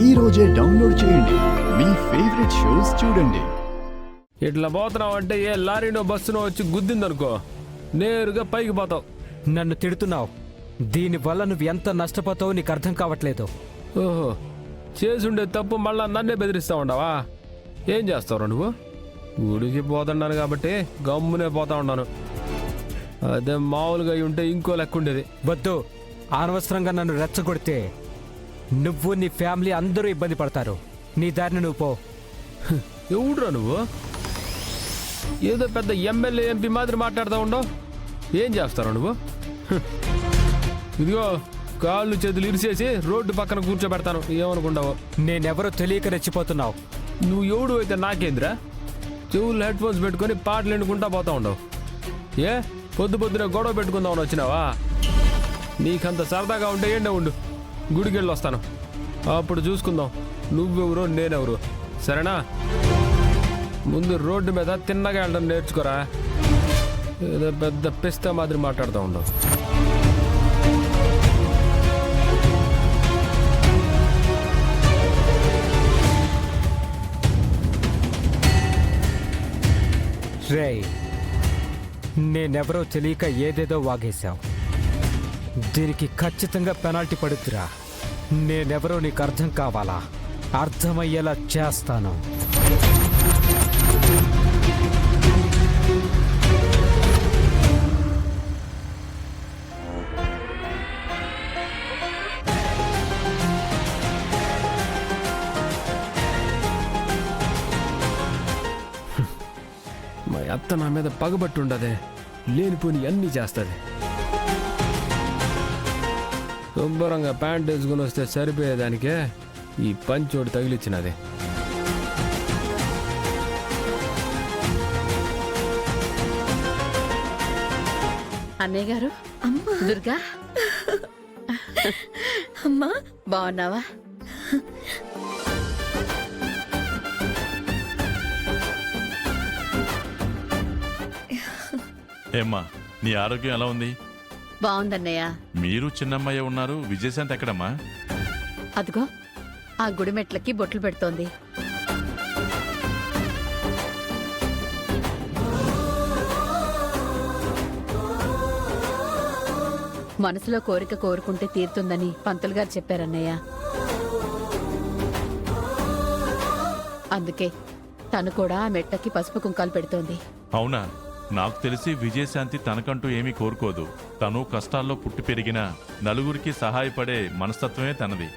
ఈ రోజే డౌన్లోడ్ చేయండి. మీ ఫేవరెట్ షోస్ చూడండి. ఇట్లా పోతున్నావు అంటే ఏ లారీనో బస్సునో వచ్చి గుద్దిందనుకో నేరుగా పైకి పోతావు. నన్ను తిడుతున్నావు. దీనివల్ల నువ్వు ఎంత నష్టపోతావో నీకు అర్థం కావట్లేదు. ఓహో, చేసుండే తప్పు మళ్ళా నన్నే బెదిరిస్తా ఉండవా? ఏం చేస్తావు నువ్వు? గుడికి పోతున్నాను కాబట్టి గమ్మునే పోతా ఉన్నాను. అదే మామూలుగా ఉంటే ఇంకో లెక్క ఉండేది. వద్దు, అనవసరంగా నన్ను రెచ్చగొడితే నువ్వు నీ ఫ్యామిలీ అందరూ ఇబ్బంది పడతారు. నీ దారిని నువ్వు పో. ఎవడురా నువ్వు? ఏదో పెద్ద ఎమ్మెల్యే ఎంపీ మాదిరి మాట్లాడుతూ ఉండవు. ఏం చేస్తావు నువ్వు? ఇదిగో కాళ్ళు చేతులు ఇరిసేసి రోడ్డు పక్కన కూర్చోబెడతాను, ఏమనుకుంటావు? నేనెవరో తెలియక రెచ్చిపోతున్నావు. నువ్వు ఎవడు అయితే నాకేంద్రా? చెవులు హెడ్ ఫోన్స్ పెట్టుకొని పాటలు ఎన్నుకుంటా పోతా ఉండవు. ఏ పొద్దున గొడవ పెట్టుకుందామని వచ్చినావా? నీకంత సరదాగా ఉంటే ఏండే ఉండు, గుడికి వెళ్ళి వస్తాను, అప్పుడు చూసుకుందాం నువ్వెవరో నేనెవరు. సరేనా? ముందు రోడ్డు మీద తిన్నగా వెళ్ళడం నేర్చుకోరా. ఏదో పెద్ద పిస్తా మాదిరి మాట్లాడుతూ ఉండవు. రేయ్, నేనెవరో తెలియక ఏదేదో వాగేశావు. దీనికి ఖచ్చితంగా పెనాల్టీ పడుతురా. నేనెవరో నీకు అర్థం కావాలా? అర్థమయ్యేలా చేస్తాను. మా అత్త నా మీద పగబట్టి ఉండదే, లేనిపోని అన్నీ చేస్తుంది. శుభ్రంగా ప్యాంట్ వేసుకుని వస్తే సరిపోయేదానికే ఈ పంచోడు తగిలిచ్చినది. అన్నయ్య గారు, దుర్గా అమ్మా, బాగున్నావా? ఏమ్మా, నీ ఆరోగ్యం ఎలా ఉంది? బాగుందన్నయ్య. మీరు చిన్నమ్మాయి ఉన్నారు, విజయశాంతి ఎక్కడమ్మా? అదిగో ఆ గుడి మెట్లకి బొట్లు పెడుతోంది. మనసులో కోరిక కోరుకుంటే తీరుతుందని పంతులు గారు చెప్పారన్నయ్య. అందుకే తను కూడా ఆ మెట్లకి పసుపు కుంకాలు పెడుతోంది. అవునా? నాకు తెలిసి విజయశాంతి తనకంటూ ఏమీ కోరుకోదు. తను కష్టాల్లో పుట్టి పెరిగిన నలుగురికి సహాయపడే మనస్తత్వమే తనది.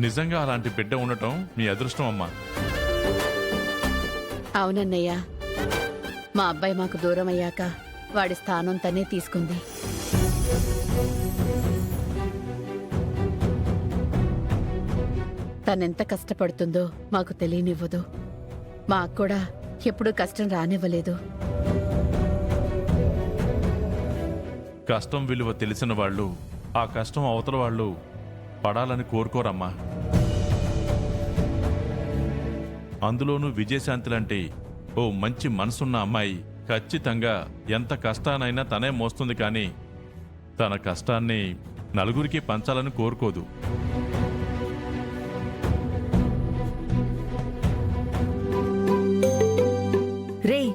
నిజంగా అలాంటి బిడ్డ ఉండటం మీ అదృష్టం అమ్మా. అవునన్నయ్య, మా అబ్బాయి మాకు దూరం అయ్యాక వాడి స్థానం తనే తీసుకుంది. తనెంత కష్టపడుతుందో మాకు తెలియనివ్వదు. మాకు కూడా ఎప్పుడూ కష్టం రానివ్వలేదు. కష్టం విలువ తెలిసిన వాళ్ళు ఆ కష్టం అవతల వాళ్ళు పడాలని కోరుకోరమ్మా. అందులోనూ విజయశాంతిలంటే ఓ మంచి మనసున్న అమ్మాయి. ఖచ్చితంగా ఎంత కష్టానైనా తనే మోస్తుంది, కానీ తన కష్టాన్ని నలుగురికి పంచాలని కోరుకోదు. రేయ్,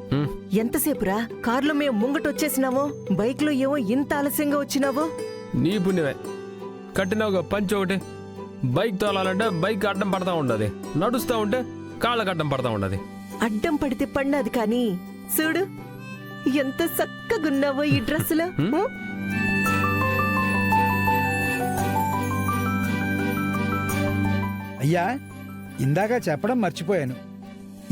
ఎంతసేపురా? కార్లో మేము ముంగటొచ్చేసినావో, బైక్లో ఏమో ఇంత ఆలస్యంగా వచ్చినావో? నీ పుణ్యమే. కట్టినావుగా పంచి ఒకటి. బైక్ తోలాలంటే బైక్ అడ్డం పడతా ఉండదు, నడుస్తూ ఉంటే కాళ్ళకు అడ్డం పడతా ఉండదు. అడ్డం పడితే పడినది కానీ చూడు ఎంత చక్కగున్నావో ఈ డ్రెస్సులో. అయ్యా, ఇందాక చెప్పడం మర్చిపోయాను.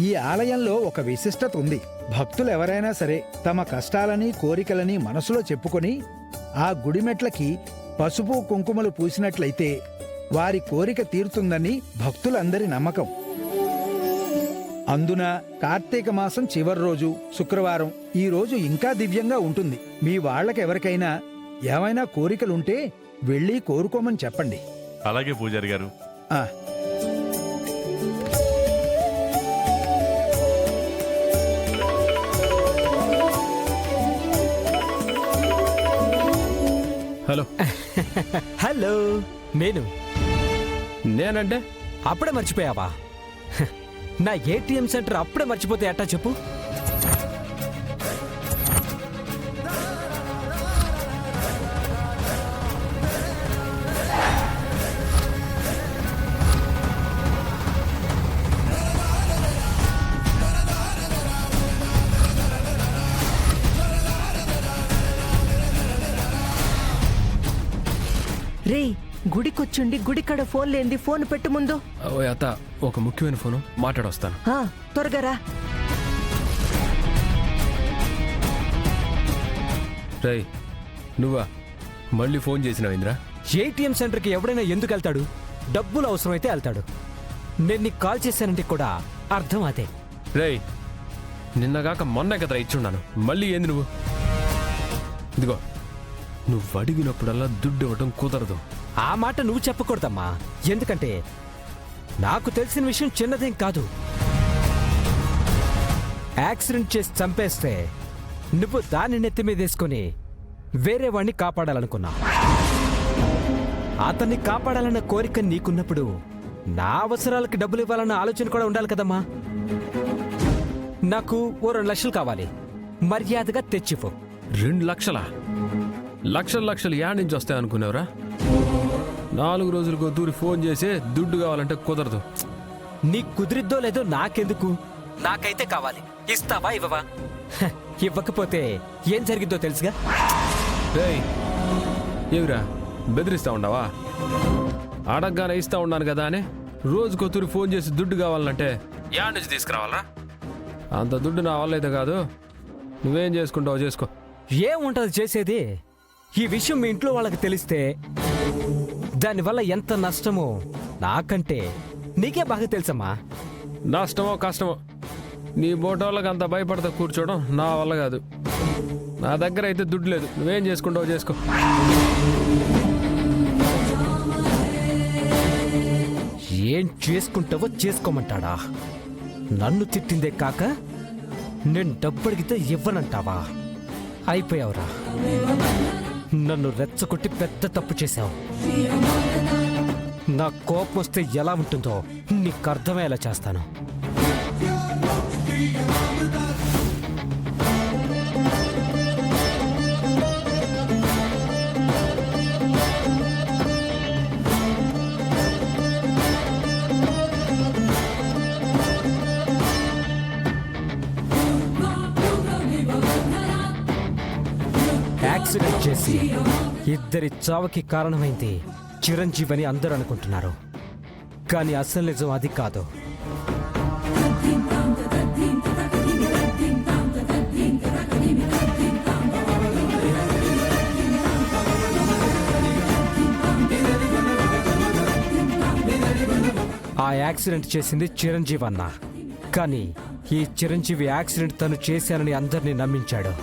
ఈ ఆలయంలో ఒక విశిష్టత ఉంది. భక్తులు ఎవరైనా సరే తమ కష్టాలని కోరికలని మనసులో చెప్పుకొని ఆ గుడిమెట్లకి పసుపు కుంకుమలు పూసినట్లయితే వారి కోరిక తీరుతుందని భక్తులందరి నమ్మకం. అందున కార్తీక మాసం చివరి రోజు శుక్రవారం ఈ రోజు ఇంకా దివ్యంగా ఉంటుంది. మీ వాళ్ళకెవరికైనా ఏమైనా కోరికలుంటే వెళ్ళి కోరుకోమని చెప్పండి. అలాగే పూజారి గారు. హలో. హలో, నేను నేనంటే అప్పుడే మర్చిపోయావా? హ, నా ఏటీఎం సెంటర్ అప్పుడే మర్చిపోతే ఎట్టా చెప్పు? రే, గుడికొచ్చుండి గుడికాడ ఫోన్ లేంది, ఫోన్ పెట్టు ముందు. ఓ అత్త, ఒక ముఖ్యమైన ఫోను మాట్లాడొస్తాను. ఆ, త్వరగా రా. రేయ్, నువ్వా మళ్ళీ ఫోన్ చేసినావు ఇంద్రా? ఏటీఎం సెంటర్కి ఎవడైనా ఎందుకు వెళ్తాడు? డబ్బులు అవసరమైతే వెళ్తాడు. నేను నీకు కాల్ చేశానంటే కూడా అర్థం అదే. రేయ్, నిన్నగాక మొన్న కదరా ఇచ్చున్నాను, మళ్ళీ ఏంది నువ్వు? ఇదిగో, నువ్వు అడిగినప్పుడల్లా దుడ్డు ఇవ్వటం కుదరదు. ఆ మాట నువ్వు చెప్పకూడదమ్మా. ఎందుకంటే నాకు తెలిసిన విషయం చిన్నదేం కాదు. యాక్సిడెంట్ చేసి చంపేస్తే నువ్వు దాన్ని నెత్తి మీద వేసుకొని వేరే వాణ్ణి కాపాడాలనుకున్నా. అతన్ని కాపాడాలన్న కోరిక నీకున్నప్పుడు నా అవసరాలకి డబ్బులు ఇవ్వాలన్న ఆలోచన కూడా ఉండాలి కదమ్మా. నాకు ఓ 2 లక్షలు కావాలి, మర్యాదగా తెచ్చిపో. 2 లక్షలా? లక్షలు యాడ్ నుంచి వస్తాయి అనుకున్నావురా? 4 రోజులకు దూరి ఫోన్ చేసి దుడ్డు కావాలంటే కుదరదు. నీకు కుదిరిద్దో లేదో నాకెందుకు, నాకైతే కావాలి. ఇస్తావా ఇవ్వవా? హ, ఇవ్వకపోతే ఏం జరిగిద్దో తెలుసుగా. రేయ్, ఏమిరా బెదిరిస్తా ఉండవా? అడగ్గానే ఇస్తా ఉన్నాను కదా అని రోజుకో తూరి ఫోన్ చేసి దుడ్డు కావాలంటే యాడ్ నుంచి తీసుకురావాలరా? అంత దుడ్డు నా వల్ల అయితే కాదు. నువ్వేం చేసుకుంటావో చేసుకో. ఏముంటది చేసేది? ఈ విషయం మీ ఇంట్లో వాళ్ళకి తెలిస్తే దానివల్ల ఎంత నష్టమో నాకంటే నీకే బాగా తెలుసమ్మా. నష్టమో కష్టమో నీ బోటోళ్ళకి అంత భయపడతా కూర్చోవడం నా వల్ల కాదు. నా దగ్గర అయితే దుడ్డు లేదు. నువ్వేం చేసుకుంటావో చేసుకో. ఏం చేసుకుంటావో చేసుకోమంటాడా? నన్ను తిట్టిందే కాక నేను డబ్బు అడిగితే ఇవ్వనంటావా? అయిపోయావురా. నన్ను రెచ్చగొట్టి పెద్ద తప్పు చేశావు. నా కోపం వస్తే ఎలా ఉంటుందో నీకు అర్థమయ్యేలా చేస్తాను. యాక్సిడెంట్ చేసి ఇద్దరి చావుకి కారణమైంది చిరంజీవి అని అందరూ అనుకుంటున్నారు. కానీ అసలు నిజం అది కాదు. ఆ యాక్సిడెంట్ చేసింది చిరంజీవి అన్న. కానీ ఈ చిరంజీవి యాక్సిడెంట్ తను చేశానని అందరినీ నమ్మించాడు.